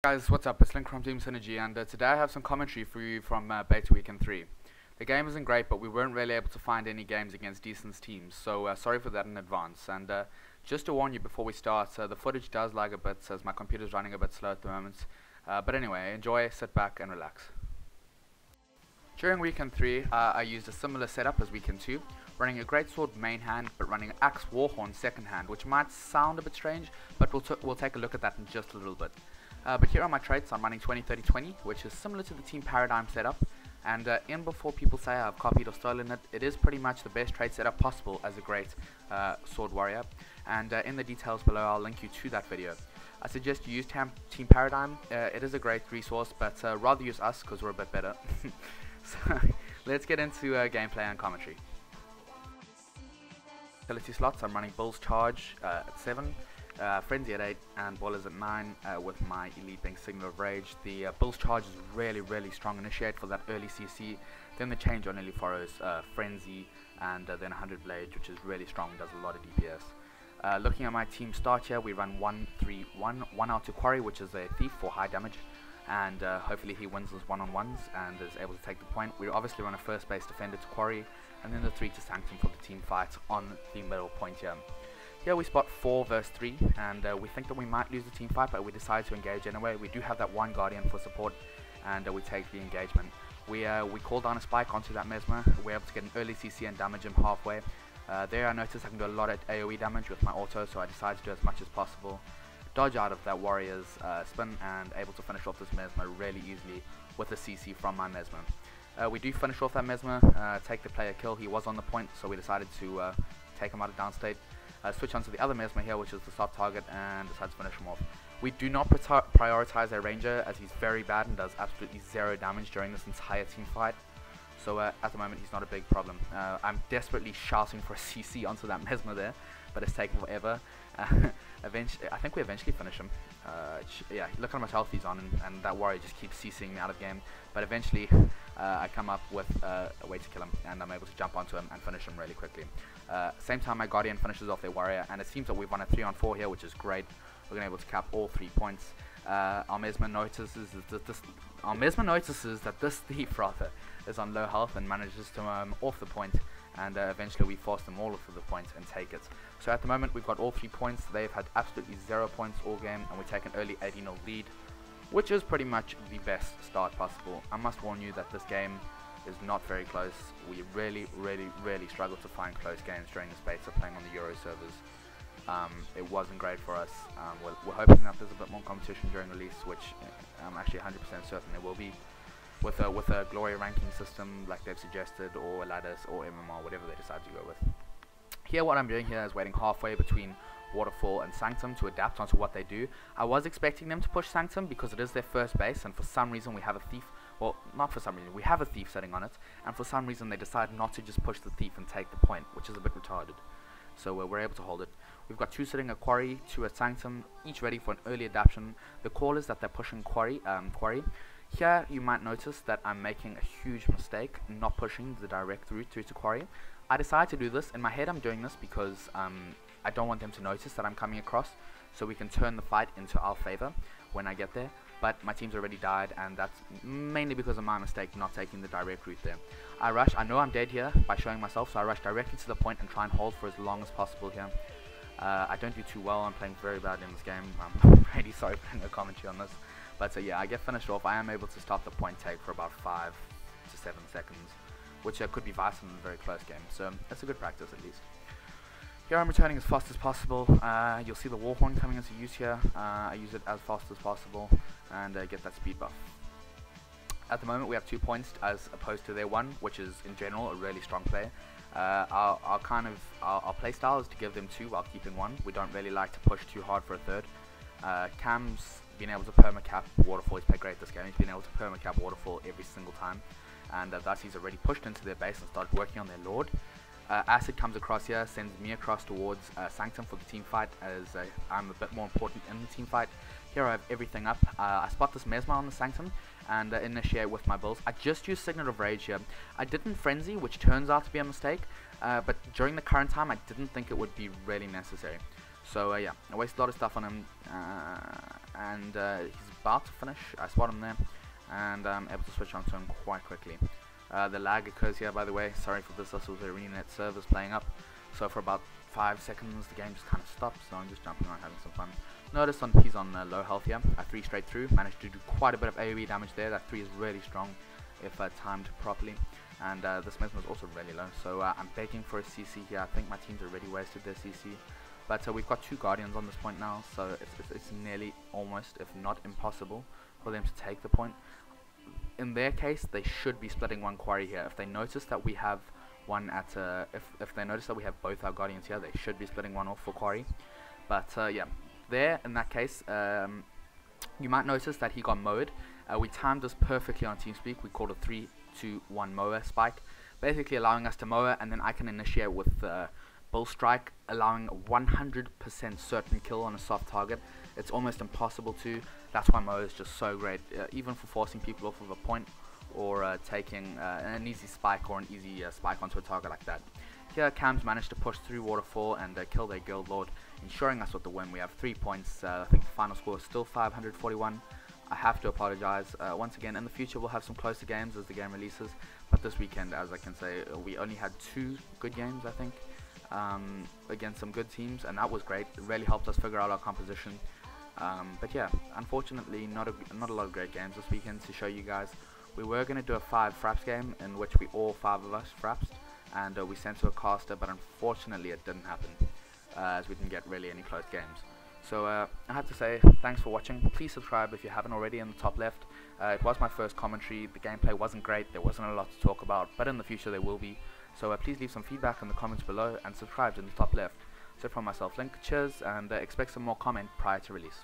Guys, what's up? It's Link from Team Synergy, and today I have some commentary for you from Beta Weekend 3. The game isn't great, but we weren't really able to find any games against decent teams, so sorry for that in advance. And just to warn you before we start, the footage does lag a bit as my computer's running a bit slow at the moment. But anyway, enjoy, sit back and relax. During Weekend 3, I used a similar setup as Weekend 2, running a Greatsword main hand, but running an Axe Warhorn second hand, which might sound a bit strange, but we'll take a look at that in just a little bit. But here are my traits. I'm running 20-30-20, which is similar to the Team Paradigm setup, and in before people say I've copied or stolen it, it is pretty much the best trait setup possible as a great sword warrior, and in the details below I'll link you to that video. I suggest you use Team Paradigm. It is a great resource, but rather use us because we're a bit better. So let's get into gameplay and commentary. Utility slots, I'm running Bull's Charge at 7, Frenzy at 8, and Ballers at 9, with my elite being Signal of Rage. The Bull's Charge is really strong initiate for that early CC. Then the change on Elite follows Frenzy, and then 100 Blade, which is really strong, does a lot of DPS. Looking at my team start here, we run 1-3-1, 1 out to Quarry, which is a Thief for high damage, and hopefully he wins his one-on-ones and is able to take the point. We obviously run a first base defender to Quarry, and then the 3 to Sanctum for the team fight on the middle point here. Here we spot 4 versus 3, and we think that we might lose the team fight, but we decide to engage anyway. We do have that one Guardian for support, and we take the engagement. We call down a spike onto that Mesmer. We're able to get an early CC and damage him halfway. There I notice I can do a lot of AoE damage with my auto, so I decide to do as much as possible. Dodge out of that warrior's spin, and able to finish off this Mesmer really easily with a CC from my Mesmer. We do finish off that Mesmer, take the player kill. He was on the point, so we decided to take him out of downstate. Switch onto the other Mesmer here, which is the soft target, and decide to finish him off. We do not prioritize our Ranger, as he's very bad and does absolutely 0 damage during this entire team fight. So at the moment he's not a big problem. I'm desperately shouting for a CC onto that Mesmer there, but it's taken forever. Eventually, I think we eventually finish him. Yeah, look how much health he's on, and that warrior just keeps CCing me out of game. But eventually, I come up with a way to kill him, and I'm able to jump onto him and finish him really quickly. Same time, my Guardian finishes off their warrior, and it seems that we've won a 3-on-4 here, which is great. We're going to be able to cap all 3 points. Our Mesmer notices that this thief rather is on low health and manages to off the point, and eventually we force them all off of the point and take it. So at the moment we've got all 3 points. They've had absolutely 0 points all game, and we take an early 80-0 lead, which is pretty much the best start possible. I must warn you that this game is not very close. We really struggle to find close games during this beta playing on the Euro servers. It wasn't great for us. We're hoping that there's a bit more competition during release, which I'm actually 100% certain there will be, with a glory ranking system like they've suggested, or Lattice, or MMR, whatever they decide to go with. Here what I'm doing here is waiting halfway between Waterfall and Sanctum to adapt onto what they do. I was expecting them to push Sanctum because it is their first base, and for some reason we have a Thief. Well, not for some reason, we have a Thief sitting on it, and for some reason they decide not to just push the Thief and take the point, which is a bit retarded. So we're able to hold it. We've got 2 sitting at Quarry, 2 at Sanctum, each ready for an early adaptation. The call is that they're pushing Quarry. Here you might notice that I'm making a huge mistake not pushing the direct route through to Quarry. I decided to do this. In my head I'm doing this because I don't want them to notice that I'm coming across, so we can turn the fight into our favor when I get there. But my team's already died, and that's mainly because of my mistake not taking the direct route there. I rush. I know I'm dead here by showing myself, so I rush directly to the point and try and hold for as long as possible here. I don't do too well. I'm playing very badly in this game. I'm really sorry for no commentary on this. But yeah, I get finished off. I am able to stop the point take for about 5 to 7 seconds, which could be vital in a very close game. So that's a good practice at least. Here I'm returning as fast as possible. You'll see the Warhorn coming into use here. I use it as fast as possible and get that speed buff. At the moment we have 2 points as opposed to their 1, which is in general a really strong play. Our play style is to give them 2 while keeping 1. We don't really like to push too hard for a 3rd. Cam's been able to perma-cap Waterfall. He's played great this game. He's been able to perma-cap Waterfall every single time, and thus he's already pushed into their base and started working on their Lord. Acid comes across here, sends me across towards Sanctum for the team fight, as I'm a bit more important in the team fight. Here I have everything up. I spot this Mesmer on the Sanctum and initiate with my Bulls. I just used Signal of Rage here. I didn't Frenzy, which turns out to be a mistake, but during the current time I didn't think it would be really necessary. So yeah, I wasted a lot of stuff on him, and he's about to finish. I spot him there, and I'm able to switch onto him quite quickly. The lag occurs here, by the way. Sorry for this. This was the ArenaNet servers playing up. So for about 5 seconds, the game just kind of stops. So I'm just jumping around having some fun. Notice he's on low health here. I 3 straight through. Managed to do quite a bit of AoE damage there. That 3 is really strong if timed properly. And the Smith was also really low. So I'm begging for a CC here. I think my team's already wasted their CC. But we've got 2 Guardians on this point now. So it's nearly almost, if not impossible, for them to take the point. In their case, they should be splitting one quarry here. If they notice that we have one at if they notice that we have both our Guardians here, they should be splitting one off for quarry. But yeah, there in that case, you might notice that he got mowed. We timed this perfectly on TeamSpeak. We called a 3-2-1 mower spike, basically allowing us to mow, and then I can initiate with Bull Strike, allowing a 100% certain kill on a soft target. It's almost impossible to. That's why Mo is just so great, even for forcing people off of a point, or taking an easy spike or an easy spike onto a target like that. Here Cam's managed to push through Waterfall and kill their Guild Lord, ensuring us with the win. We have 3 points. I think the final score is still 541. I have to apologize once again. In the future we'll have some closer games as the game releases, but this weekend, as I can say, we only had 2 good games, I think, against some good teams, and that was great. It really helped us figure out our composition. But yeah, unfortunately not a lot of great games this weekend to show you guys. We were going to do a 5 fraps game in which we all 5 of us fraps, and we sent to a caster, but unfortunately it didn't happen, as we didn't get really any close games. So I have to say thanks for watching. Please subscribe if you haven't already in the top left. It was my first commentary. The gameplay wasn't great, there wasn't a lot to talk about, but in the future there will be. So please leave some feedback in the comments below and subscribe in the top left. So from myself, Link, cheers, and expect some more comment prior to release.